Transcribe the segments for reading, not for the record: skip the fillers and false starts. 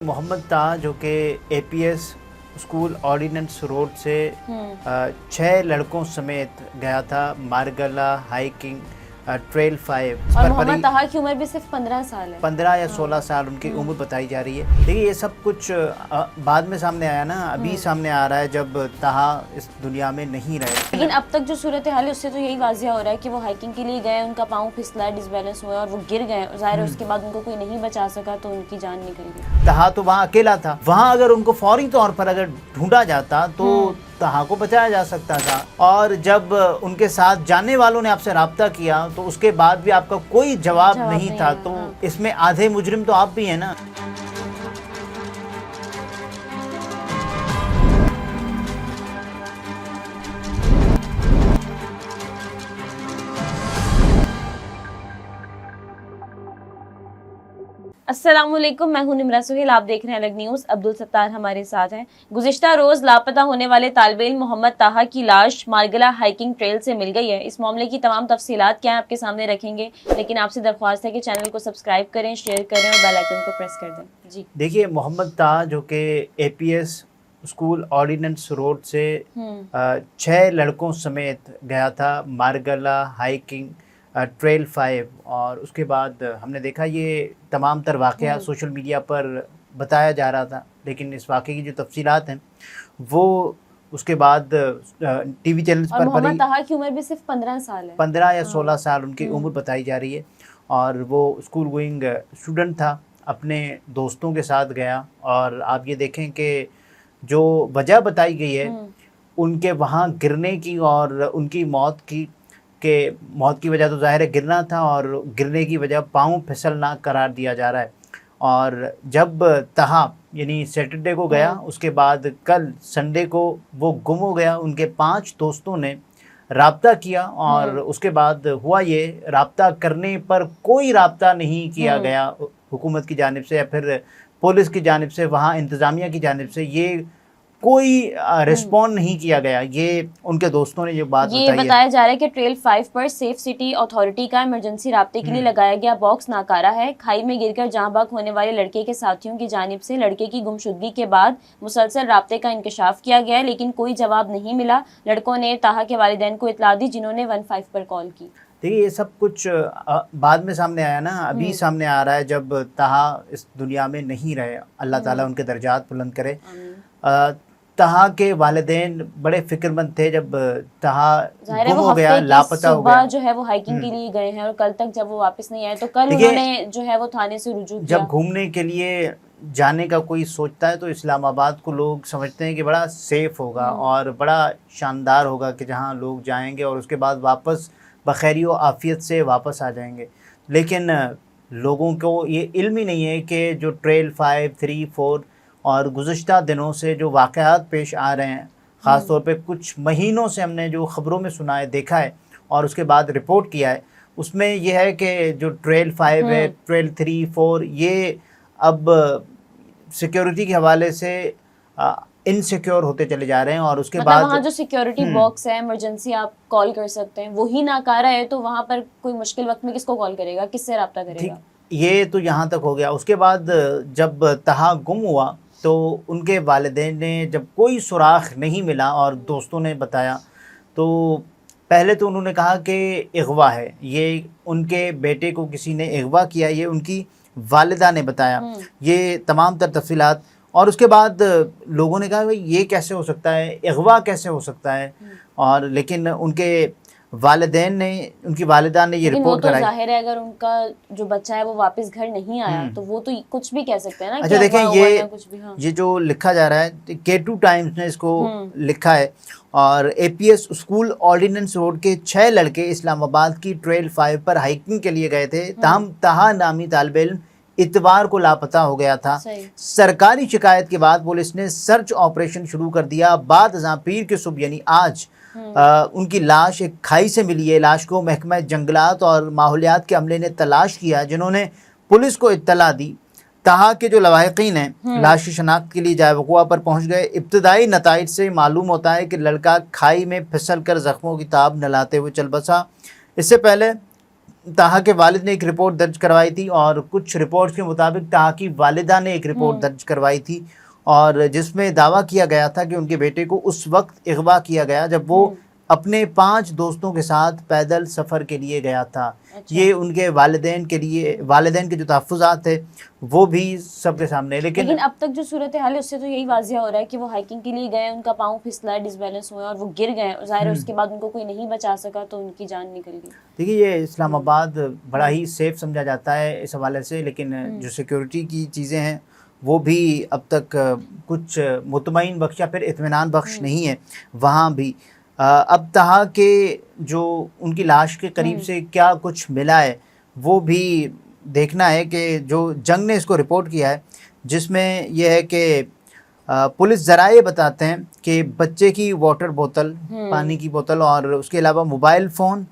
محمد طاہا جو کہ A P S school Ordnance Road سے 6 لڑکوں سمیت گیا تھا مارگلا ہائیکنگ ٹریل 5 اور محمد طاہا کی عمر بھی صرف 15 سال ہے. 15 یا 16 سال ان کی عمر بتائی جا رہی ہے. دیکھیے یہ سب کچھ بعد میں سامنے آیا نا, ابھی سامنے آ رہا ہے جب طاہا اس دنیا میں نہیں رہے. لیکن اب تک جو صورتحال ہے اس سے تو یہی واضح ہو رہا ہے کہ وہ ہائیکنگ کے لیے گئے, ان کا پاؤں پھسلا, ڈس بیلنس ہوا اور وہ گر گئے. ظاہر ہے اس کے بعد ان کو کوئی نہیں بچا سکا تو ان کی جان نکل گئی. طاہا تو وہاں اکیلا تھا, وہاں اگر ان کو فوری طور پر اگر ڈھونڈا جاتا تو طاہا کو بچایا جا سکتا تھا. اور جب ان کے ساتھ جانے والوں نے آپ سے رابطہ کیا تو اس کے بعد بھی آپ کا کوئی جواب نہیں تھا, تو اس میں آدھے مجرم تو آپ بھی ہیں نا. السلام علیکم, میں ہوں نمرہ سہیل, آپ دیکھ رہے ہیں الگ نیوز. عبدالستار ہمارے ساتھ ہیں. گزشتہ روز لاپتہ ہونے والے طالب علم محمد طاہا کی لاش مارگلا ہائیکنگ ٹریل سے مل گئی ہے. اس معاملے کی تمام تفصیلات کیا ہیں آپ کے سامنے رکھیں گے, لیکن آپ سے درخواست ہے کہ چینل کو سبسکرائب کریں, شیئر کریں اور بیل آئیکن کو پریس کر دیں. جی دیکھیے, محمد طاہا جو کہ A P S school Ordnance Road سے 6 لڑکوں سمیت گیا تھا مارگلا ہائیکنگ ٹریل 5, اور اس کے بعد ہم نے دیکھا یہ تمام تر واقعہ سوشل میڈیا پر بتایا جا رہا تھا, لیکن اس واقعے کی جو تفصیلات ہیں وہ اس کے بعد ٹی وی چینلز پر محمد طاہا کی عمر بھی صرف 15 سال ہے. 15 یا 16 سال ان کی عمر بتائی جا رہی ہے, اور وہ اسکول گوئنگ اسٹوڈنٹ تھا, اپنے دوستوں کے ساتھ گیا. اور آپ یہ دیکھیں کہ جو وجہ بتائی گئی ہے ان کے وہاں گرنے کی اور ان کی موت کی وجہ تو ظاہر ہے گرنا تھا, اور گرنے کی وجہ پاؤں پھسلنا قرار دیا جا رہا ہے. اور جب طاہا یعنی سیٹرڈے کو گیا, اس کے بعد کل سنڈے کو وہ گم ہو گیا. ان کے 5 دوستوں نے رابطہ کیا, اور اس کے بعد ہوا یہ, رابطہ کرنے پر کوئی رابطہ نہیں کیا گیا حکومت کی جانب سے یا پھر پولیس کی جانب سے, وہاں انتظامیہ کی جانب سے یہ کوئی رسپونڈ نہیں کیا گیا. یہ ان کے دوستوں نے یہ بات بتائی ہے. یہ بتایا جا رہا ہے کہ ٹریل 5 پر سیف سٹی اتھارٹی کا ایمرجنسی رابطے کے لیے لگایا گیا باکس ناکارہ ہے. کھائی میں گر کر جاں بحق ہونے والے لڑکے کے ساتھیوں کی جانب سے لڑکے کی گمشدگی کے بعد مسلسل رابطے کا انکشاف کیا گیا, لیکن کوئی جواب نہیں ملا. لڑکوں نے طاہا کے والدین کو اطلاع دی, جنہوں نے 15 پر کال کی. دیکھیے یہ سب کچھ بعد میں سامنے آیا نا, ابھی سامنے آ رہا ہے جب طاہا اس دنیا میں نہیں رہے. اللہ تعالیٰ ان کے درجات بلند کرے. طاہا کے والدین بڑے فکر مند تھے جب طاہا گم ہو گیا, لاپتہ ہو گیا. صبح جو ہے وہ ہائیکنگ کے لیے گئے ہیں اور کل تک جب وہ واپس نہیں آئے تو کل انہوں نے جو ہے وہ تھانے سے رجوع کیا. جب گھومنے کے لیے جانے کا کوئی سوچتا ہے تو اسلام آباد کو لوگ سمجھتے ہیں کہ بڑا سیف ہوگا اور بڑا شاندار ہوگا کہ جہاں لوگ جائیں گے اور اس کے بعد واپس بخیری و عافیت سے واپس آ جائیں گے. لیکن لوگوں کو یہ علم ہی نہیں ہے کہ جو ٹریل 5, 3, 4 اور گزشتہ دنوں سے جو واقعات پیش آ رہے ہیں, خاص طور پہ کچھ مہینوں سے ہم نے جو خبروں میں سنا ہے, دیکھا ہے اور اس کے بعد رپورٹ کیا ہے, اس میں یہ ہے کہ جو ٹریل 5 ہے, ٹریل 3, 4 یہ اب سیکیورٹی کے حوالے سے انسیکیور ہوتے چلے جا رہے ہیں. اور اس کے بعد وہاں جو سیکیورٹی باکس ہے, ایمرجنسی آپ کال کر سکتے ہیں, وہی ناکارہ ہے تو وہاں پر کوئی مشکل وقت میں کس کو کال کرے گا, کس سے رابطہ کرے گا. یہ تو یہاں تک ہو گیا. اس کے بعد جب طاہا گم ہوا تو ان کے والدین نے جب کوئی سراغ نہیں ملا اور دوستوں نے بتایا تو پہلے تو انہوں نے کہا کہ اغوا ہے, یہ ان کے بیٹے کو کسی نے اغوا کیا, یہ ان کی والدہ نے بتایا یہ تمام تر تفصیلات. اور اس کے بعد لوگوں نے کہا کہ یہ کیسے ہو سکتا ہے, اغوا کیسے ہو سکتا ہے. اور لیکن ان کے والدین نے, ان کی والدہ نے یہ رپورٹ کرائی. ظاہر ہے اگر ان کا جو بچہ ہے وہ واپس گھر نہیں آیا تو وہ تو کچھ بھی کہہ سکتے ہیں نا. اچھا دیکھیں, یہ جو لکھا جا رہا ہے, K2 ٹائمز نے اس کو لکھا ہے, اور A P S school Ordnance Road کے 6 لڑکے اسلام آباد کی ٹریل 5 پر ہائیکنگ کے لیے گئے تھے. تاہم طاہا نامی طالب علم اتوار کو لاپتہ ہو گیا تھا. سرکاری شکایت کے بعد پولیس نے سرچ آپریشن شروع کر دیا. بعد ازاں پیر کے صبح یعنی آج ان کی لاش ایک کھائی سے ملی ہے. لاش کو محکمہ جنگلات اور ماحولیات کے عملے نے تلاش کیا, جنہوں نے پولیس کو اطلاع دی. طاہا کے جو لواحقین ہیں لاش کی شناخت کے لیے جائے وقوع پر پہنچ گئے. ابتدائی نتائج سے معلوم ہوتا ہے کہ لڑکا کھائی میں پھسل کر زخموں کی تاب نہ لاتے ہوئے چل بسا. اس سے پہلے طاہا کے والد نے ایک رپورٹ درج کروائی تھی اور کچھ رپورٹس کے مطابق طاہا کی والدہ نے ایک رپورٹ درج کروائی تھی اور جس میں دعویٰ کیا گیا تھا کہ ان کے بیٹے کو اس وقت اغوا کیا گیا جب وہ اپنے 5 دوستوں کے ساتھ پیدل سفر کے لیے گیا تھا. یہ ان کے والدین کے جو تحفظات تھے وہ بھی سب کے سامنے. لیکن اب تک جو صورتحال ہے اس سے تو یہی واضح ہو رہا ہے کہ وہ ہائیکنگ کے لیے گئے, ان کا پاؤں پھسلا, ڈس بیلنس ہوئے اور وہ گر گئے. ظاہر ہے اس کے بعد ان کو کوئی نہیں بچا سکا تو ان کی جان نکل گئی. دیکھیے یہ اسلام آباد بڑا ہی سیف سمجھا جاتا ہے اس حوالے سے, لیکن جو سیکیورٹی کی چیزیں ہیں وہ بھی اب تک کچھ مطمئن بخش یا پھر اطمینان بخش نہیں ہے وہاں بھی. اب طاہا کے جو ان کی لاش کے قریب سے کیا کچھ ملا ہے وہ بھی دیکھنا ہے کہ جو جنگ نے اس کو رپورٹ کیا ہے جس میں یہ ہے کہ پولیس ذرائع بتاتے ہیں کہ بچے کی واٹر بوتل, پانی کی بوتل اور اس کے علاوہ موبائل فون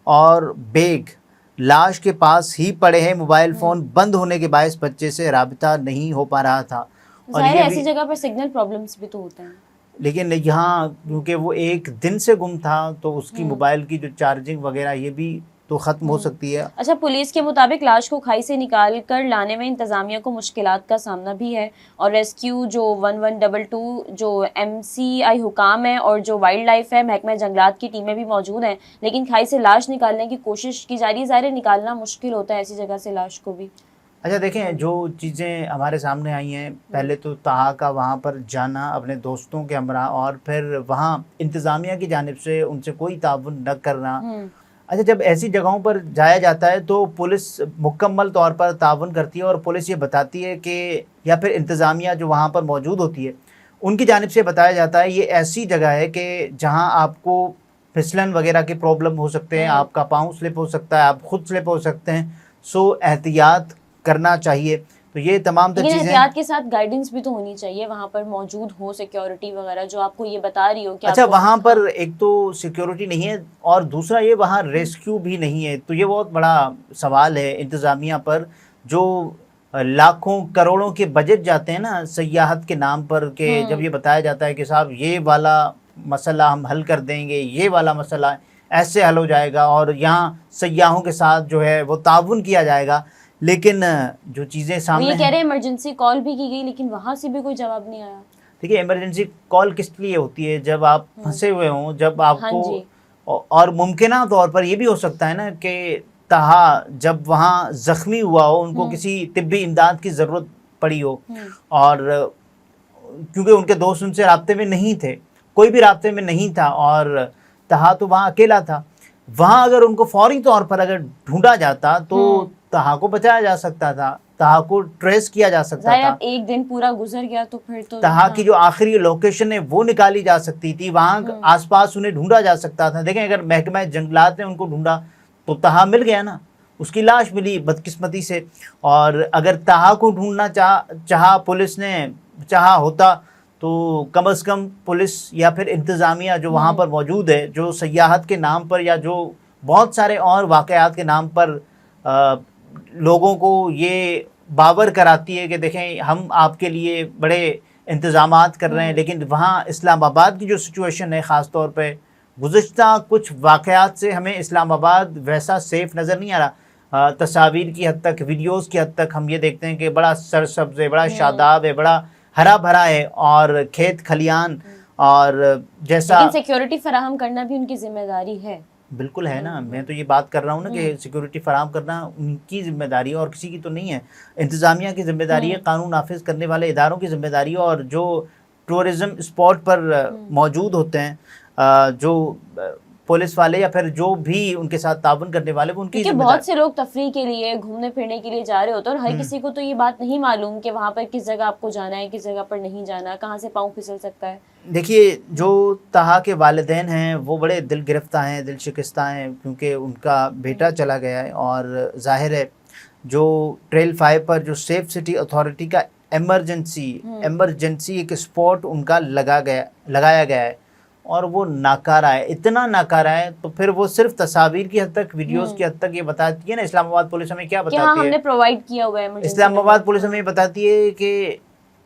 اور بیگ لاش کے پاس ہی پڑے ہیں. موبائل فون بند ہونے کے باعث بچے سے رابطہ نہیں ہو پا رہا تھا. اور ظاہر ہے ایسی جگہ پر سگنل پرابلمز بھی تو ہوتے ہیں, لیکن یہاں کیونکہ وہ ایک دن سے گم تھا تو اس کی موبائل کی جو چارجنگ وغیرہ یہ بھی تو ختم ہو سکتی ہے. اچھا, پولیس کے مطابق لاش کو کھائی سے نکال کر لانے میں انتظامیہ کو مشکلات کا سامنا بھی ہے اور ریسکیو جو 1122 جو MCI حکام ہے اور جو وائلڈ لائف ہے محکمہ جنگلات کی ٹیمیں بھی موجود ہیں, لیکن کھائی سے لاش نکالنے کی کوشش کی جا رہی ہے. ظاہر نکالنا مشکل ہوتا ہے ایسی جگہ سے لاش کو بھی. اچھا دیکھیں جو چیزیں ہمارے سامنے آئی ہیں, پہلے تو طاہا کا وہاں پر جانا اپنے دوستوں کے ہمراہ اور پھر وہاں انتظامیہ کی جانب سے ان سے کوئی تعاون نہ کرنا. اچھا جب ایسی جگہوں پر جایا جاتا ہے تو پولیس مکمل طور پر تعاون کرتی ہے اور پولیس یہ بتاتی ہے کہ یا پھر انتظامیہ جو وہاں پر موجود ہوتی ہے ان کی جانب سے بتایا جاتا ہے یہ ایسی جگہ ہے کہ جہاں آپ کو پھسلن وغیرہ کے پرابلم ہو سکتے ہیں, آپ کا پاؤں سلپ ہو سکتا ہے, آپ خود سلپ ہو سکتے ہیں, سو احتیاط کرنا چاہیے. تو یہ تمام تر چیزیں احتیاط کے ساتھ گائیڈنس بھی تو ہونی چاہیے وہاں پر موجود ہو, سیکیورٹی وغیرہ جو آپ کو یہ بتا رہی ہو کہ اچھا وہاں پر ایک تو سیکیورٹی نہیں ہے اور دوسرا یہ وہاں ریسکیو بھی نہیں ہے. تو یہ بہت بڑا سوال ہے انتظامیہ پر جو لاکھوں کروڑوں کے بجٹ جاتے ہیں نا سیاحت کے نام پر, کہ جب یہ بتایا جاتا ہے کہ صاحب یہ والا مسئلہ ہم حل کر دیں گے, یہ والا مسئلہ ایسے حل ہو جائے گا اور یہاں سیاحوں کے ساتھ جو ہے وہ تعاون کیا جائے گا, لیکن جو چیزیں سامنے یہ کہہ رہے ہیں ایمرجنسی کال بھی کی گئی لیکن وہاں سے بھی کوئی جواب نہیں آیا. دیکھیے ایمرجنسی کال کس لیے ہوتی ہے جب آپ پھنسے ہوئے ہوں, جب آپ کو اور ممکنہ طور پر یہ بھی ہو سکتا ہے نا کہ طاہا جب وہاں زخمی ہوا ہو, ان کو کسی طبی امداد کی ضرورت پڑی ہو اور کیونکہ ان کے دوست ان سے رابطے میں نہیں تھے, کوئی بھی رابطے میں نہیں تھا اور طاہا تو وہاں اکیلا تھا, وہاں اگر ان کو فوری طور پر اگر ڈھونڈا جاتا تو طاہا کو بچایا جا سکتا تھا, طاہا کو ٹریس کیا جا سکتا تھا. ایک دن پورا گزر گیا تو پھر تو طاہا کی جو آخری لوکیشن ہے وہ نکالی جا سکتی تھی, وہاں آس پاس انہیں ڈھونڈا جا سکتا تھا. دیکھیں اگر محکمہ جنگلات نے ان کو ڈھونڈا تو طاہا مل گیا نا, اس کی لاش ملی بدقسمتی سے. اور اگر طاہا کو ڈھونڈنا چاہا پولیس نے چاہا ہوتا تو کم از کم پولیس یا پھر انتظامیہ جو وہاں پر موجود ہے, جو سیاحت کے نام پر یا جو بہت سارے اور واقعات کے نام پر لوگوں کو یہ باور کراتی ہے کہ دیکھیں ہم آپ کے لیے بڑے انتظامات کر رہے ہیں, لیکن وہاں اسلام آباد کی جو سچویشن ہے خاص طور پہ گزشتہ کچھ واقعات سے ہمیں اسلام آباد ویسا سیف نظر نہیں آ رہا. تصاویر کی حد تک, ویڈیوز کی حد تک ہم یہ دیکھتے ہیں کہ بڑا سرسبز ہے, بڑا شاداب ہے, بڑا ہرا بھرا ہے اور کھیت کھلیان اور جیسا. لیکن سیکیورٹی فراہم کرنا بھی ان کی ذمہ داری ہے. بالکل ہے نا, میں تو یہ بات کر رہا ہوں نا کہ سیکیورٹی فراہم کرنا ان کی ذمہ داری ہے اور کسی کی تو نہیں ہے. انتظامیہ کی ذمہ داری ہے, قانون نافذ کرنے والے اداروں کی ذمہ داری ہے, اور جو ٹورزم اسپاٹ پر موجود ہوتے ہیں جو پولیس والے یا پھر جو بھی ان کے ساتھ تعاون کرنے والے وہ ان کی ذمہ داری. بہت سے لوگ تفریح کے لیے گھومنے پھرنے کے لیے جا رہے ہوتے ہیں اور ہر کسی کو تو یہ بات نہیں معلوم کہ وہاں پر کس جگہ آپ کو جانا ہے, کس جگہ پر نہیں جانا, کہاں سے پاؤں پھسل سکتا ہے. دیکھیے جو طاہا کے والدین ہیں وہ بڑے دل گرفتہ ہیں, دل شکستہ ہیں, کیونکہ ان کا بیٹا چلا گیا ہے. اور ظاہر ہے جو ٹریل 5 پر جو سیف سٹی اتھارٹی کا ایمرجنسی ایک اسپاٹ ان کا لگایا گیا ہے اور وہ ناکارہ ہے, اتنا ناکارہ ہے. تو پھر وہ صرف تصاویر کی حد تک, ویڈیوز کی حد تک یہ بتاتی ہے نا. اسلام آباد پولیس ہمیں کیا بتاتی ہے, ہم نے پرووائڈ کیا ہوا ہے. اسلام آباد پولیس ہمیں بتاتی ہے کہ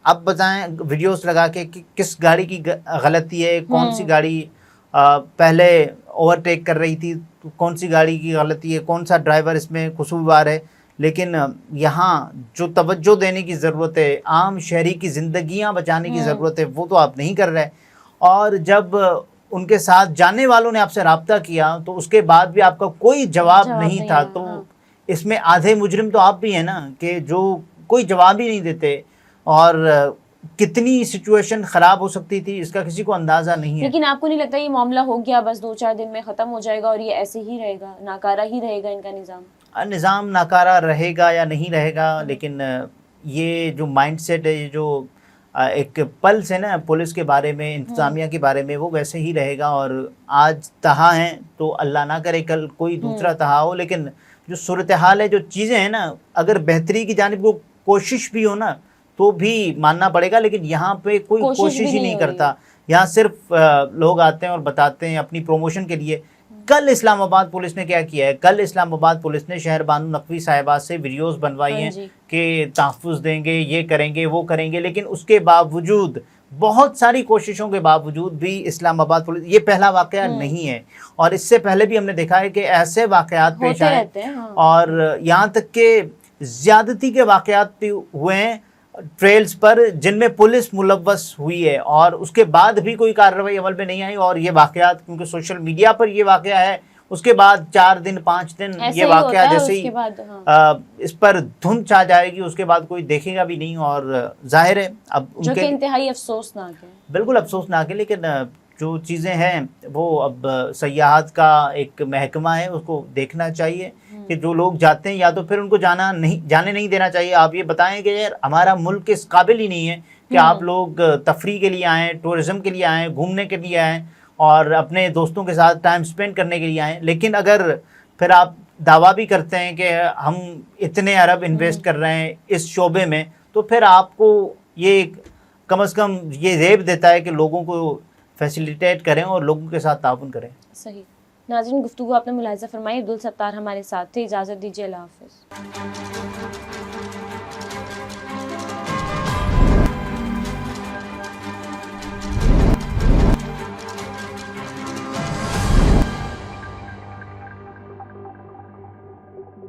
اب بتائیں ویڈیوز لگا کے کہ کس گاڑی کی غلطی ہے, کون سی گاڑی پہلے اوورٹیک کر رہی تھی, کون سی گاڑی کی غلطی ہے, کون سا ڈرائیور اس میں قصوروار ہے, لیکن یہاں جو توجہ دینے کی ضرورت ہے, عام شہری کی زندگیاں بچانے کی ضرورت ہے, وہ تو آپ نہیں کر رہے. اور جب ان کے ساتھ جانے والوں نے آپ سے رابطہ کیا تو اس کے بعد بھی آپ کا کوئی جواب نہیں تھا. تو اس میں آدھے مجرم تو آپ بھی ہیں نا, کہ جو کوئی جواب ہی نہیں دیتے. اور کتنی سچویشن خراب ہو سکتی تھی اس کا کسی کو اندازہ نہیں ہے. لیکن آپ کو نہیں لگتا یہ معاملہ ہو گیا بس 2-4 دن میں ختم ہو جائے گا اور یہ ایسے ہی رہے گا, ناکارہ ہی رہے گا ان کا نظام؟ نظام ناکارہ رہے گا یا نہیں رہے گا, لیکن یہ جو مائنڈ سیٹ ہے, یہ جو ایک پلس ہے نا پولیس کے بارے میں, انتظامیہ کے بارے میں, وہ ویسے ہی رہے گا. اور آج تہا ہیں تو اللہ نہ کرے کل کوئی دوسرا تہا ہو, لیکن جو صورتحال ہے, جو چیزیں ہیں نا, اگر بہتری کی جانب کو کوشش بھی ہو نا تو بھی ماننا پڑے گا, لیکن یہاں پہ کوئی کوشش ہی نہیں کرتا. یہاں صرف لوگ آتے ہیں اور بتاتے ہیں اپنی پروموشن کے لیے. کل اسلام آباد پولیس نے کیا کیا ہے, کل اسلام آباد پولیس نے شہر بانو نقوی صاحبہ سے ویڈیوز بنوائی ہیں کہ تحفظ دیں گے, یہ کریں گے, وہ کریں گے, لیکن اس کے باوجود, بہت ساری کوششوں کے باوجود بھی اسلام آباد پولیس, یہ پہلا واقعہ نہیں ہے, اور اس سے پہلے بھی ہم نے دیکھا ہے کہ ایسے واقعات پیش آئے, اور یہاں تک کہ زیادتی کے واقعات بھی ہوئے ہیں ٹریلز پر جن میں پولیس ملوث ہوئی ہے, اور اس کے بعد بھی کوئی کارروائی عمل میں نہیں آئی. اور یہ واقعات کیونکہ سوشل میڈیا پر یہ واقعہ ہے, اس کے بعد 4 دن 5 دن یہ واقعہ جیسے ہی اس پر دھند چھا جائے گی, اس کے بعد کوئی دیکھے گا بھی نہیں. اور ظاہر ہے اب جو کہ انتہائی افسوسناک ہے, بالکل افسوسناک ہے, لیکن جو چیزیں ہیں وہ اب سیاحت کا ایک محکمہ ہے, اس کو دیکھنا چاہیے کہ جو لوگ جاتے ہیں یا تو پھر ان کو جانے نہیں دینا چاہیے. آپ یہ بتائیں کہ یار ہمارا ملک اس قابل ہی نہیں ہے کہ آپ لوگ تفریح کے لیے آئیں, ٹورزم کے لیے آئیں, گھومنے کے لیے آئیں, اور اپنے دوستوں کے ساتھ ٹائم سپینڈ کرنے کے لیے آئیں, لیکن اگر پھر آپ دعویٰ بھی کرتے ہیں کہ ہم اتنے ارب انویسٹ کر رہے ہیں اس شعبے میں, تو پھر آپ کو یہ کم از کم یہ ریب دیتا ہے کہ لوگوں کو فیسیلیٹیٹ کریں اور لوگوں کے ساتھ تعاون کریں. صحیح. ناظرین, گفتگو آپ نے ملاحظہ فرمائی. عبدالستار ہمارے ساتھ تھے. اجازت دیجیے, اللہ حافظ.